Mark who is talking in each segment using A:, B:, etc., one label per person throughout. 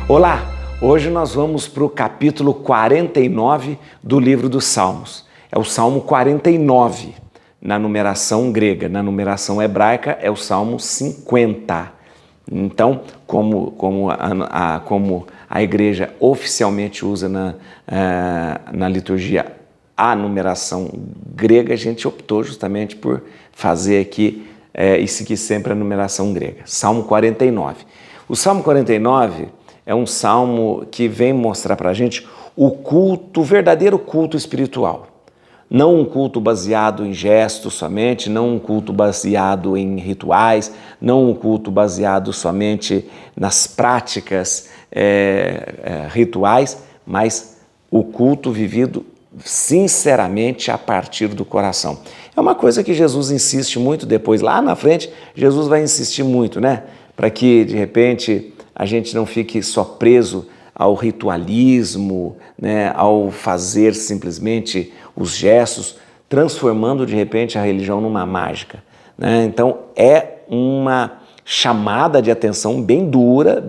A: Olá! Hoje nós vamos para o capítulo 49 do livro dos Salmos. É o Salmo 49 na numeração grega. Na numeração hebraica é o Salmo 50. Então, como a igreja oficialmente usa na liturgia a numeração grega, a gente optou justamente por fazer aqui e seguir sempre a numeração grega. Salmo 49. O Salmo 49 é um salmo que vem mostrar para a gente o verdadeiro culto espiritual. Não um culto baseado em gestos somente, não um culto baseado em rituais, não um culto baseado somente nas práticas rituais, mas o culto vivido sinceramente a partir do coração. É uma coisa que Jesus insiste muito depois, lá na frente, Jesus vai insistir muito, né? Para que, de repente, a gente não fique só preso ao ritualismo, né? Ao fazer simplesmente os gestos, transformando, de repente, a religião numa mágica, né? Então, é uma chamada de atenção bem dura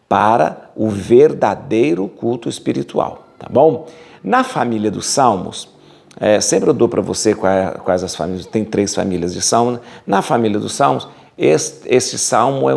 A: para o verdadeiro culto espiritual, tá bom? Na família dos Salmos, sempre eu dou para você quais as famílias, tem 3 famílias de Salmos. Na família dos Salmos, este Salmo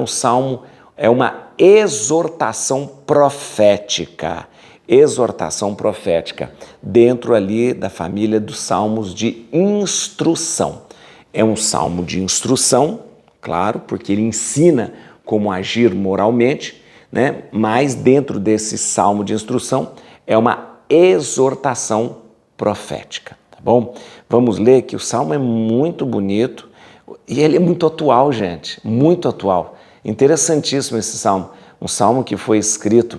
A: é uma exortação profética. Exortação profética, dentro ali da família dos Salmos de instrução. É um salmo de instrução, claro, porque ele ensina como agir moralmente, né? Mas dentro desse salmo de instrução é uma exortação profética, tá bom? Vamos ler que o salmo é muito bonito e ele é muito atual, gente, muito atual. Interessantíssimo esse salmo, um salmo que foi escrito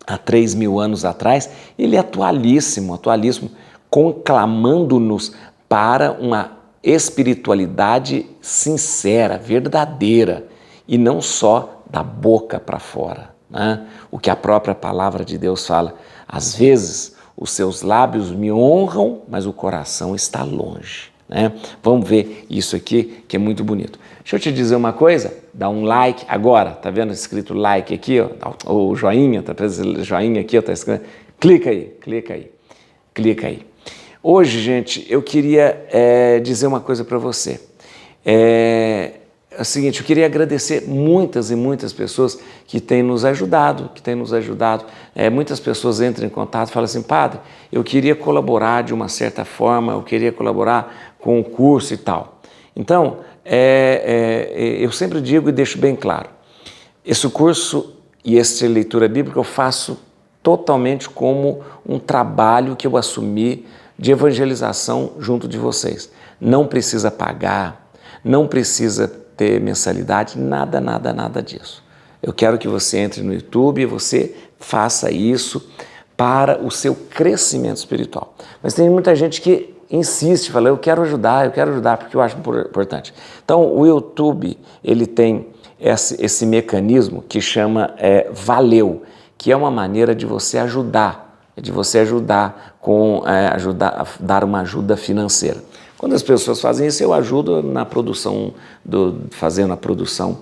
A: há 3.000 anos atrás. Ele é atualíssimo, conclamando-nos para uma espiritualidade sincera, verdadeira, e não só da boca para fora, né? O que a própria palavra de Deus fala, às vezes os seus lábios me honram, mas o coração está longe, né? Vamos ver isso aqui, que é muito bonito. Deixa eu te dizer uma coisa, dá um like agora, tá vendo escrito like aqui, ó, ou joinha, tá vendo joinha aqui, ó, tá escrito, clica aí. Hoje, gente, eu queria dizer uma coisa para você. É o seguinte, eu queria agradecer muitas e muitas pessoas que têm nos ajudado, muitas pessoas entram em contato e falam assim, padre, eu queria colaborar de uma certa forma, eu queria colaborar com o curso e tal. Então, eu sempre digo e deixo bem claro, esse curso e essa leitura bíblica eu faço totalmente como um trabalho que eu assumi de evangelização junto de vocês. Não precisa pagar, não precisa ter mensalidade, nada disso. Eu quero que você entre no YouTube e você faça isso para o seu crescimento espiritual. Mas tem muita gente que insiste, fala, eu quero ajudar, porque eu acho importante. Então, o YouTube, ele tem esse mecanismo que chama Valeu, que é uma maneira de você ajudar, dar uma ajuda financeira. Quando as pessoas fazem isso, eu ajudo na produção, fazendo a produção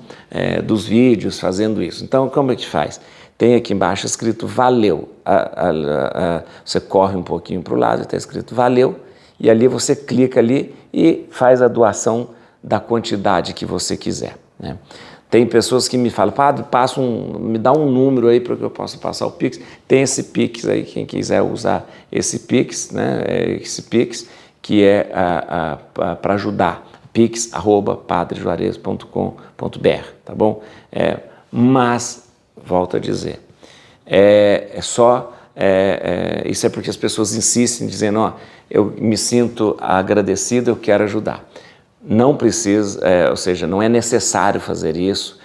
A: dos vídeos, fazendo isso. Então, como é que faz? Tem aqui embaixo escrito Valeu. Você corre um pouquinho para o lado, está escrito Valeu, e ali você clica ali e faz a doação da quantidade que você quiser, né? Tem pessoas que me falam, padre, me dá um número aí para que eu possa passar o Pix. Tem esse Pix aí, quem quiser usar esse Pix, né? Esse Pix que é para ajudar, pix@padrejuarez.com.br, tá bom? Mas, volto a dizer, isso é porque as pessoas insistem, dizendo, ó, eu me sinto agradecido, eu quero ajudar. Não precisa, ou seja, não é necessário fazer isso.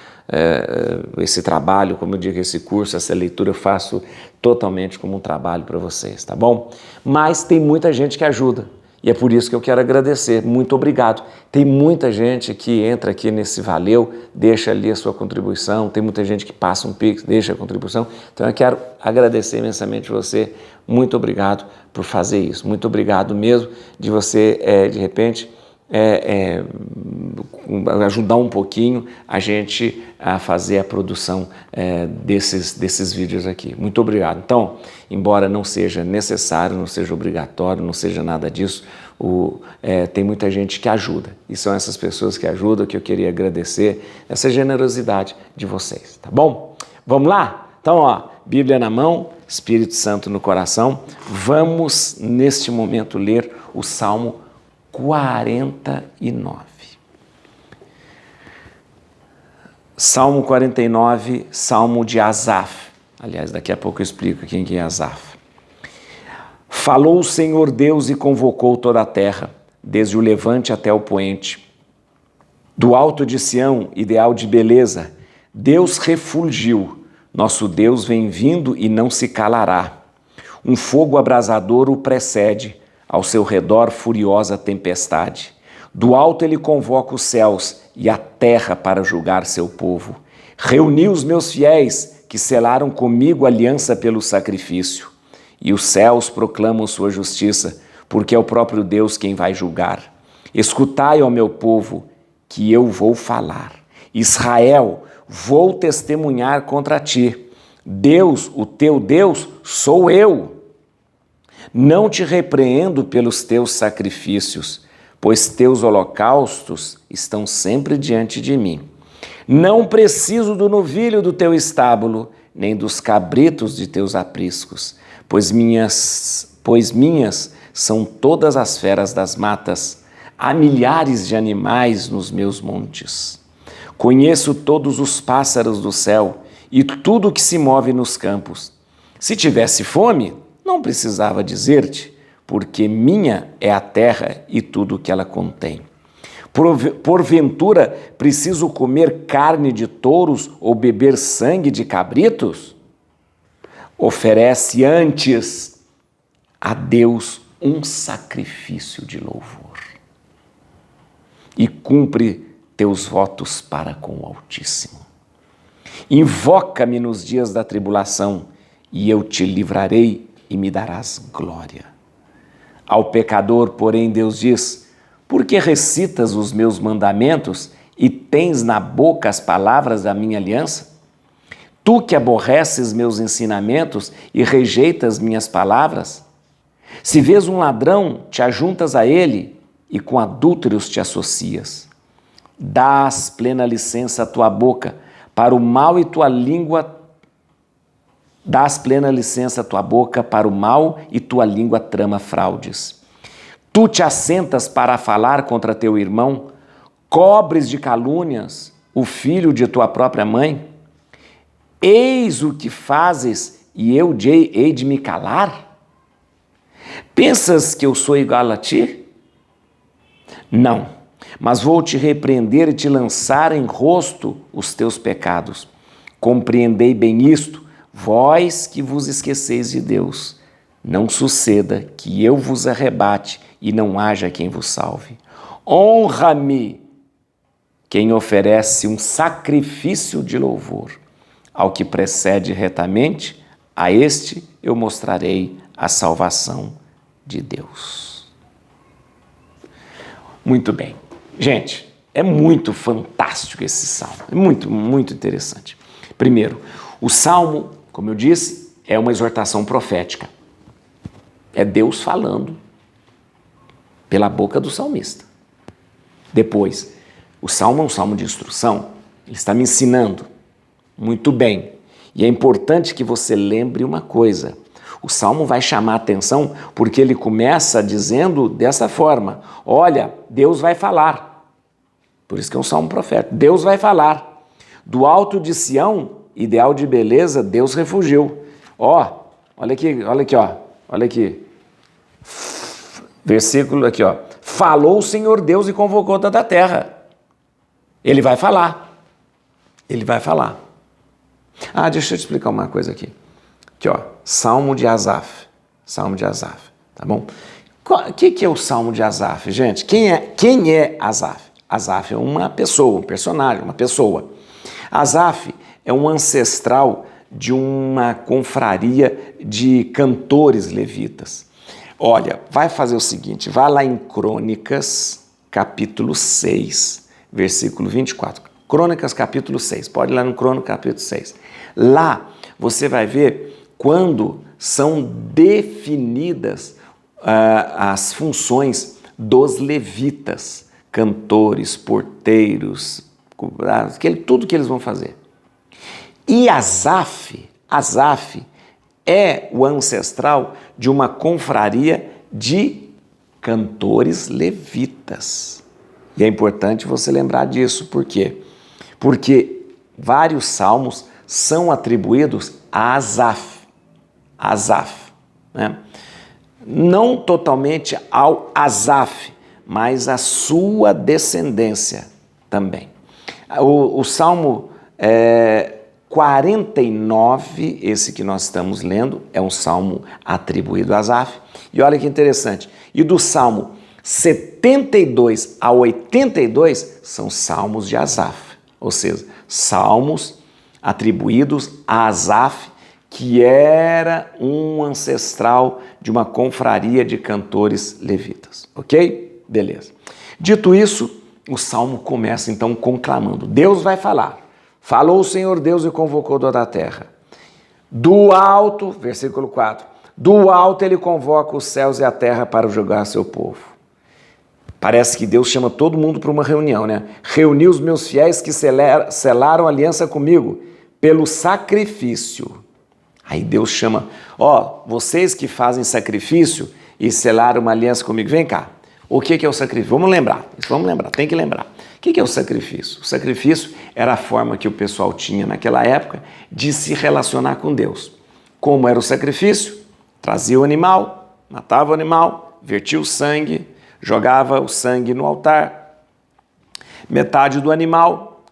A: Esse trabalho, como eu digo, esse curso, essa leitura eu faço totalmente como um trabalho para vocês, tá bom? Mas tem muita gente que ajuda e é por isso que eu quero agradecer. Muito obrigado. Tem muita gente que entra aqui nesse Valeu, deixa ali a sua contribuição, tem muita gente que passa um Pix, deixa a contribuição. Então eu quero agradecer imensamente você. Muito obrigado por fazer isso. Muito obrigado mesmo de você, de repente, ajudar um pouquinho a gente a fazer a produção desses vídeos aqui. Muito obrigado. Então, embora não seja necessário, não seja obrigatório, não seja nada disso, tem muita gente que ajuda. E são essas pessoas que ajudam que eu queria agradecer essa generosidade de vocês, tá bom? Vamos lá? Então, ó, Bíblia na mão, Espírito Santo no coração. Vamos, neste momento, ler o Salmo 49. Salmo 49, Salmo de Asaf. Aliás, daqui a pouco eu explico quem é Asaf. Falou o Senhor Deus e convocou toda a terra, desde o levante até o poente. Do alto de Sião, ideal de beleza, Deus refulgiu. Nosso Deus vem vindo e não se calará. Um fogo abrasador o precede, ao seu redor furiosa tempestade. Do alto ele convoca os céus e a terra para julgar seu povo. Reuni os meus fiéis, que selaram comigo aliança pelo sacrifício. E os céus proclamam sua justiça, porque é o próprio Deus quem vai julgar. Escutai, ó meu povo, que eu vou falar. Israel, vou testemunhar contra ti. Deus, o teu Deus, sou eu. Não te repreendo pelos teus sacrifícios, pois teus holocaustos estão sempre diante de mim. Não preciso do novilho do teu estábulo, nem dos cabritos de teus apriscos, pois minhas são todas as feras das matas. Há milhares de animais nos meus montes. Conheço todos os pássaros do céu e tudo que se move nos campos. Se tivesse fome, não precisava dizer-te, porque minha é a terra e tudo o que ela contém. Porventura, preciso comer carne de touros ou beber sangue de cabritos? Oferece antes a Deus um sacrifício de louvor e cumpre teus votos para com o Altíssimo. Invoca-me nos dias da tribulação e eu te livrarei e me darás glória. Ao pecador, porém, Deus diz: por que recitas os meus mandamentos e tens na boca as palavras da minha aliança? Tu que aborreces meus ensinamentos e rejeitas minhas palavras? Se vês um ladrão, te ajuntas a ele e com adúlteros te associas. Dás plena licença à tua boca para o mal e tua língua dás plena licença à tua boca para o mal e tua língua trama fraudes. Tu te assentas para falar contra teu irmão, cobres de calúnias o filho de tua própria mãe? Eis o que fazes e eu hei de me calar? Pensas que eu sou igual a ti? Não, mas vou te repreender e te lançar em rosto os teus pecados. Compreendei bem isto, vós que vos esqueceis de Deus. Não suceda que eu vos arrebate e não haja quem vos salve. Honra-me quem oferece um sacrifício de louvor. Ao que precede retamente, a este eu mostrarei a salvação de Deus. Muito bem. Gente, é muito fantástico esse salmo. É muito, muito interessante. Primeiro, o salmo, como eu disse, é uma exortação profética. É Deus falando pela boca do salmista. Depois, o salmo é um salmo de instrução. Ele está me ensinando. Muito bem. E é importante que você lembre uma coisa. O salmo vai chamar a atenção porque ele começa dizendo dessa forma: olha, Deus vai falar. Por isso que é um salmo profético. Deus vai falar. Do alto de Sião, ideal de beleza, Deus refugiu. Olha aqui, ó. Olha aqui. Versículo aqui, ó. Falou o Senhor Deus e convocou toda a terra. Ele vai falar. Ele vai falar. Deixa eu te explicar uma coisa aqui. Aqui, ó. Salmo de Asaf. Salmo de Asaf. Tá bom? O que é o Salmo de Asaf, gente? Quem é Asaf? Asaf é uma pessoa, um personagem, uma pessoa. Asaf é um ancestral de uma confraria de cantores levitas. Olha, vai fazer o seguinte, vai lá em Crônicas, capítulo 6, versículo 24. Crônicas, capítulo 6. Pode ir lá no Crônicas, capítulo 6. Lá você vai ver quando são definidas as funções dos levitas, cantores, porteiros, tudo que eles vão fazer. E Asaf é o ancestral de uma confraria de cantores levitas. E é importante você lembrar disso, por quê? Porque vários salmos são atribuídos a Asaf, né? Não totalmente ao Asaf, mas à sua descendência também. O Salmo 49, esse que nós estamos lendo, é um salmo atribuído a Asaf. E olha que interessante, e do Salmo 72 a 82 são salmos de Asaf, ou seja, salmos atribuídos a Asaf, que era um ancestral de uma confraria de cantores levitas, ok? Beleza. Dito isso, o salmo começa então conclamando. Deus vai falar. Falou o Senhor Deus e convocou toda a terra. Do alto, versículo 4, do alto ele convoca os céus e a terra para julgar seu povo. Parece que Deus chama todo mundo para uma reunião, né? Reuni os meus fiéis que selaram aliança comigo pelo sacrifício. Aí Deus chama, vocês que fazem sacrifício e selaram uma aliança comigo, vem cá. O que é o sacrifício? Vamos lembrar, tem que lembrar. O que é o sacrifício? O sacrifício era a forma que o pessoal tinha naquela época de se relacionar com Deus. Como era o sacrifício? Trazia o animal, matava o animal, vertia o sangue, jogava o sangue no altar. Metade do animal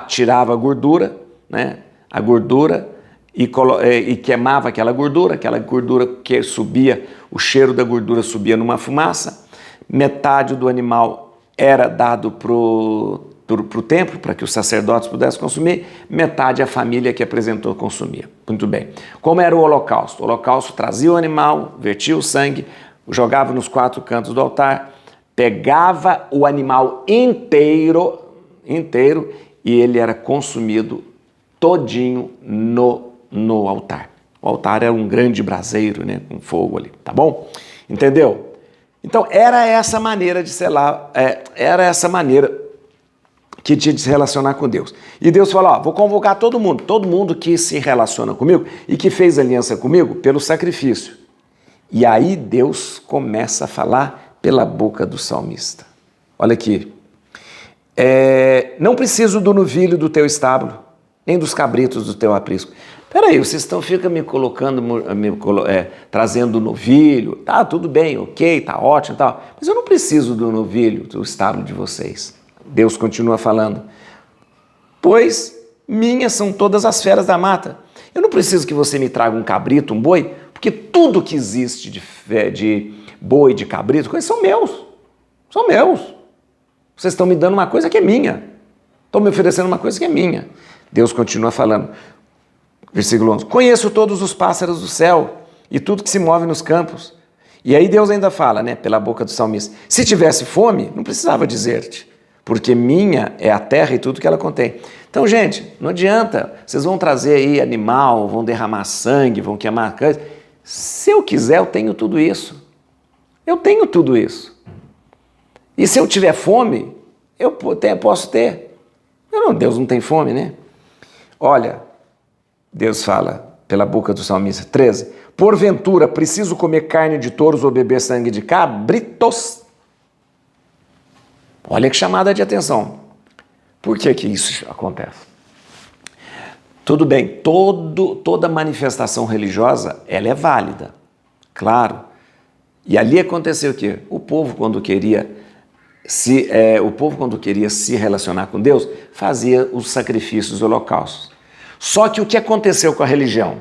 A: tirava a gordura, né? A gordura e queimava aquela gordura que subia, o cheiro da gordura subia numa fumaça. Metade do animal era dado para o templo, para que os sacerdotes pudessem consumir, metade a família que apresentou consumia. Muito bem. Como era o holocausto? O holocausto trazia o animal, vertia o sangue, jogava nos 4 cantos do altar, pegava o animal inteiro e ele era consumido todinho no altar. O altar era um grande braseiro, né, com fogo ali, tá bom? Entendeu? Então era essa maneira de selar, era essa maneira que tinha de se relacionar com Deus. E Deus falou, vou convocar todo mundo que se relaciona comigo e que fez aliança comigo pelo sacrifício. E aí Deus começa a falar pela boca do salmista. Olha aqui. Não preciso do novilho do teu estábulo, nem dos cabritos do teu aprisco. Peraí, vocês ficam me colocando, trazendo novilho. Tá, tudo bem, ok, tá ótimo e tal. Mas eu não preciso do novilho do estábulo de vocês. Deus continua falando. Pois minhas são todas as feras da mata. Eu não preciso que você me traga um cabrito, um boi, porque tudo que existe de boi, de cabrito, coisas são meus. São meus. Vocês estão me dando uma coisa que é minha. Estão me oferecendo uma coisa que é minha. Deus continua falando. Versículo 11. Conheço todos os pássaros do céu e tudo que se move nos campos. E aí Deus ainda fala, né, pela boca do salmista. Se tivesse fome, não precisava dizer-te, porque minha é a terra e tudo que ela contém. Então, gente, não adianta. Vocês vão trazer aí animal, vão derramar sangue, vão queimar coisa. Se eu quiser, eu tenho tudo isso. Eu tenho tudo isso. E se eu tiver fome, eu posso ter. Deus não tem fome, né? Olha, Deus fala pela boca do salmista, 13. Porventura, preciso comer carne de touros ou beber sangue de cabritos? Olha que chamada de atenção. Por que isso acontece? Tudo bem, toda manifestação religiosa, ela é válida, claro. E ali aconteceu o quê? O povo, quando queria se relacionar com Deus, fazia os sacrifícios, os holocaustos. Só que o que aconteceu com a religião?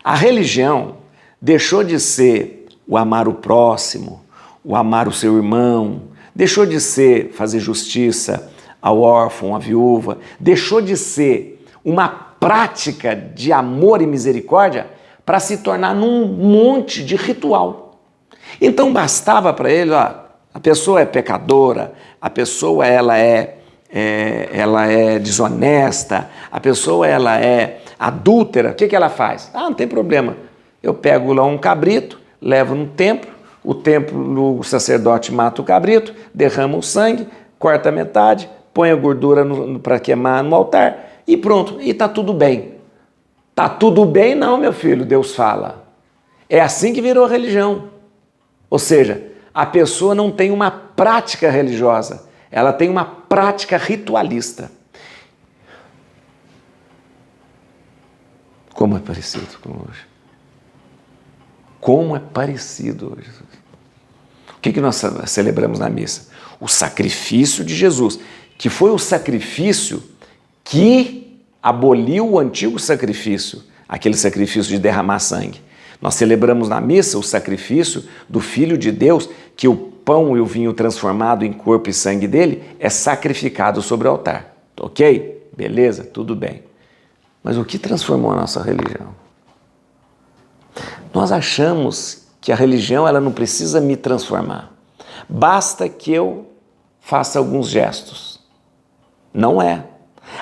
A: A religião deixou de ser o amar o próximo, o amar o seu irmão, deixou de ser fazer justiça ao órfão, à viúva, deixou de ser uma prática de amor e misericórdia para se tornar num monte de ritual. Então bastava para ele, A pessoa é pecadora, a pessoa ela é desonesta, a pessoa ela é adúltera, o que ela faz? Ah, não tem problema, eu pego lá um cabrito, levo no templo, o sacerdote mata o cabrito, derrama o sangue, corta a metade, põe a gordura para queimar no altar e pronto, e está tudo bem. Está tudo bem não, meu filho, Deus fala. É assim que virou religião. Ou seja, a pessoa não tem uma prática religiosa, ela tem uma prática ritualista. Como é parecido com hoje? Como é parecido hoje? O que nós celebramos na missa? O sacrifício de Jesus, que foi o sacrifício que aboliu o antigo sacrifício, aquele sacrifício de derramar sangue. Nós celebramos na missa o sacrifício do Filho de Deus, que o pão e o vinho transformado em corpo e sangue dele é sacrificado sobre o altar. Ok? Beleza? Tudo bem. Mas o que transformou a nossa religião? Nós achamos que a religião ela não precisa me transformar. Basta que eu faça alguns gestos. Não é.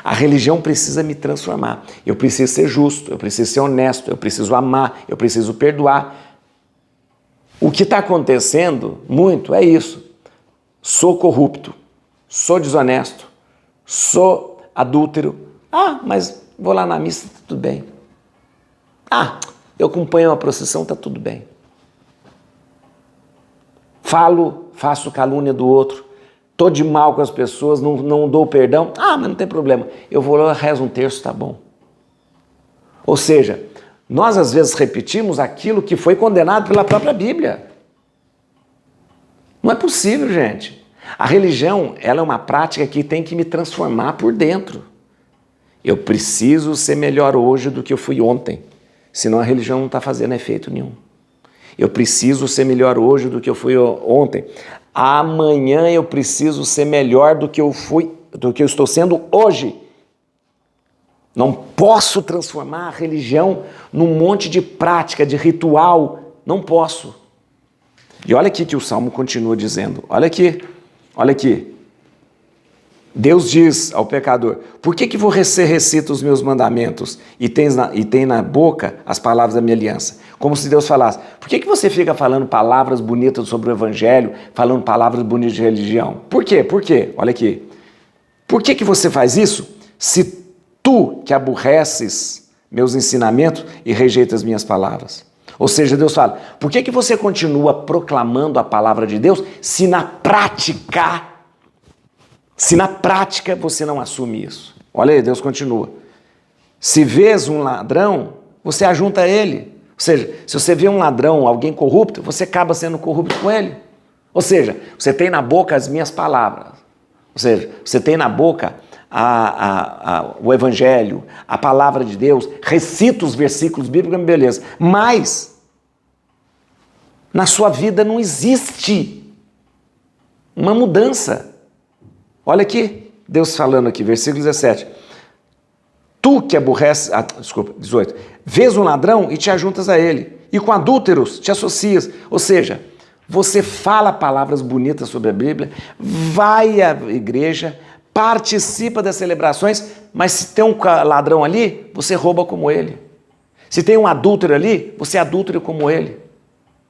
A: A religião precisa me transformar. Eu preciso ser justo, eu preciso ser honesto, eu preciso amar, eu preciso perdoar. O que está acontecendo muito é isso. Sou corrupto, sou desonesto, sou adúltero. Ah, mas vou lá na missa, tá tudo bem. Ah, eu acompanho uma procissão, tá tudo bem. Faço calúnia do outro, estou de mal com as pessoas, não dou perdão. Ah, mas não tem problema, eu vou lá, rezo um terço, tá bom. Ou seja, nós às vezes repetimos aquilo que foi condenado pela própria Bíblia. Não é possível, gente. A religião, ela é uma prática que tem que me transformar por dentro. Eu preciso ser melhor hoje do que eu fui ontem, senão a religião não está fazendo efeito nenhum. Eu preciso ser melhor hoje do que eu fui ontem. Amanhã eu preciso ser melhor do que eu estou sendo hoje. Não posso transformar a religião num monte de prática, de ritual. Não posso. E olha aqui que o Salmo continua dizendo. Olha aqui. Deus diz ao pecador, por que você recita os meus mandamentos e tem na boca as palavras da minha aliança? Como se Deus falasse, por que você fica falando palavras bonitas sobre o evangelho, falando palavras bonitas de religião? Por quê? Olha aqui. Por que você faz isso se tu que aborreces meus ensinamentos e rejeitas minhas palavras? Ou seja, Deus fala, por que você continua proclamando a palavra de Deus se na prática você não assume isso? Olha aí, Deus continua. Se vês um ladrão, você ajunta ele. Ou seja, se você vê um ladrão, alguém corrupto, você acaba sendo corrupto com ele. Ou seja, você tem na boca as minhas palavras. Ou seja, você tem na boca o evangelho, a palavra de Deus, recita os versículos bíblicos, beleza. Mas, na sua vida não existe uma mudança. Olha aqui, Deus falando aqui, versículo 17. Tu que aborreces, 18. Vês um ladrão e te ajuntas a ele, e com adúlteros te associas. Ou seja, você fala palavras bonitas sobre a Bíblia, vai à igreja, participa das celebrações, mas se tem um ladrão ali, você rouba como ele. Se tem um adúltero ali, você é adúltero como ele.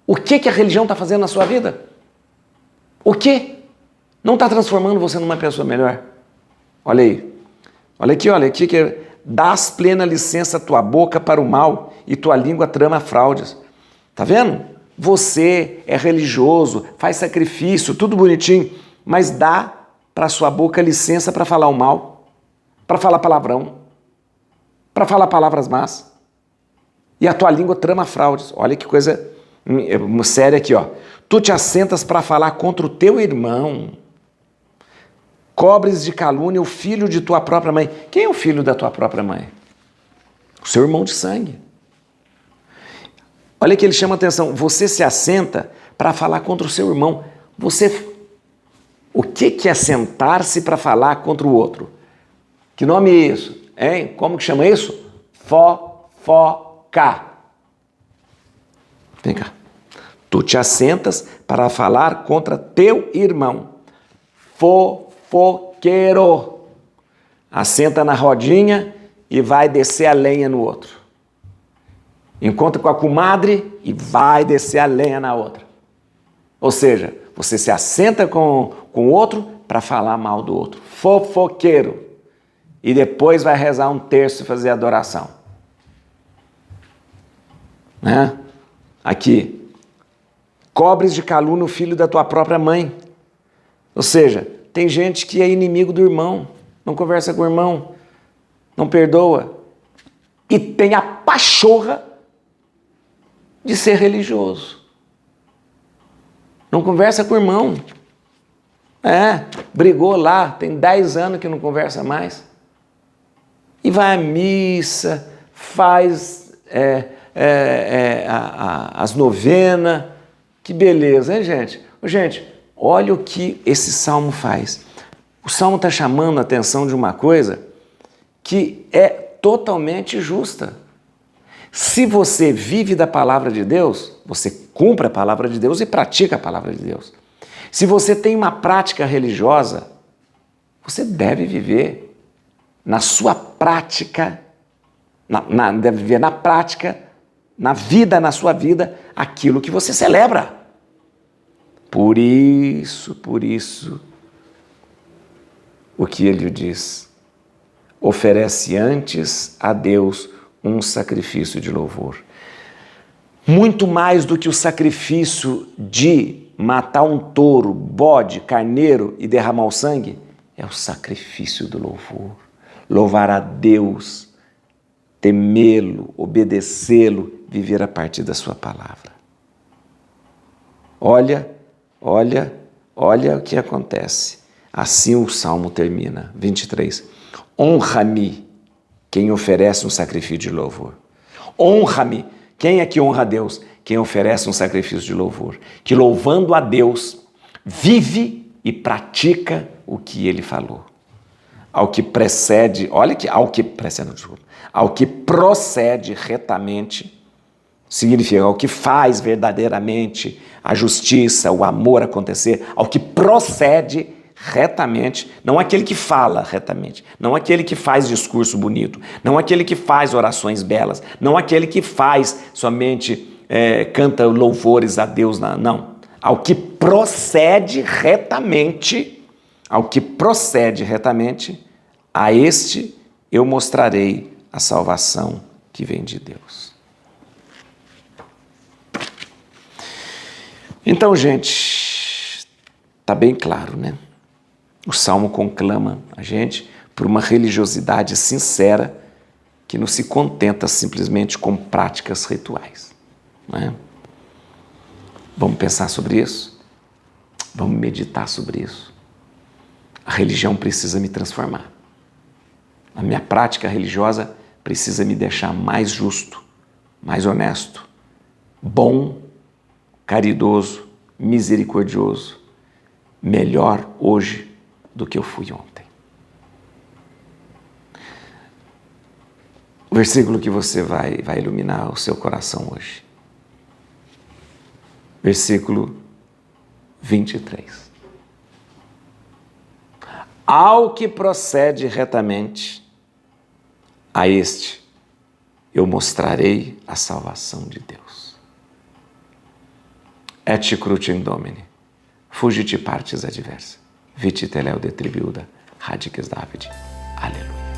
A: O que a religião está fazendo na sua vida? O que? Não está transformando você numa pessoa melhor? Olha aí. Olha aqui que dás plena licença à tua boca para o mal e tua língua trama fraudes. Tá vendo? Você é religioso, faz sacrifício, tudo bonitinho, mas dá para sua boca licença para falar o mal, para falar palavrão, para falar palavras más. E a tua língua trama fraudes. Olha que coisa séria aqui, ó. Tu te assentas para falar contra o teu irmão. Cobres de calúnia o filho de tua própria mãe. Quem é o filho da tua própria mãe? O seu irmão de sangue. Olha que ele chama a atenção. Você se assenta para falar contra o seu irmão. O que é sentar-se para falar contra o outro? Que nome é isso? Hein? Como que chama isso? Fofoca. Vem cá. Tu te assentas para falar contra teu irmão. Fofoqueiro. Assenta na rodinha e vai descer a lenha no outro. Encontra com a comadre e vai descer a lenha na outra. Ou seja, você se assenta com o outro para falar mal do outro. Fofoqueiro. E depois vai rezar um terço e fazer adoração. Né? Aqui. Cobres de calúnia o filho da tua própria mãe. Ou seja, tem gente que é inimigo do irmão, não conversa com o irmão, não perdoa. E tem a pachorra de ser religioso. Não conversa com o irmão. Brigou lá, tem 10 anos que não conversa mais. E vai à missa, faz as novenas. Que beleza, hein, gente? Gente, olha o que esse salmo faz. O salmo está chamando a atenção de uma coisa que é totalmente justa. Se você vive da palavra de Deus, você cumpre a palavra de Deus e pratica a palavra de Deus. Se você tem uma prática religiosa, você deve viver na sua prática, deve viver na prática, na sua vida, aquilo que você celebra. Por isso, o que ele diz? Oferece antes a Deus um sacrifício de louvor. Muito mais do que o sacrifício de matar um touro, bode, carneiro e derramar o sangue, é o sacrifício do louvor. Louvar a Deus, temê-lo, obedecê-lo, viver a partir da sua palavra. Olha o que acontece. Assim o salmo termina, 23. Honra-me quem oferece um sacrifício de louvor. Honra-me. Quem é que honra a Deus? Quem oferece um sacrifício de louvor. Que louvando a Deus, vive e pratica o que ele falou. Ao que procede retamente, significa ao que faz verdadeiramente a justiça, o amor acontecer, ao que procede retamente, não aquele que fala retamente, não aquele que faz discurso bonito, não aquele que faz orações belas, não aquele que faz somente canta louvores a Deus, não. Ao que procede retamente, a este eu mostrarei a salvação que vem de Deus. Então, gente, está bem claro, né? O Salmo conclama a gente por uma religiosidade sincera que não se contenta simplesmente com práticas rituais. Né? Vamos pensar sobre isso? Vamos meditar sobre isso? A religião precisa me transformar. A minha prática religiosa precisa me deixar mais justo, mais honesto, bom, caridoso, misericordioso, melhor hoje do que eu fui ontem. O versículo que você vai iluminar o seu coração hoje. Versículo 23. Ao que procede retamente, a este eu mostrarei a salvação de Deus. Et crucium Domini, fugit partis adversa, viti teleo detribuda, radices David. Aleluia.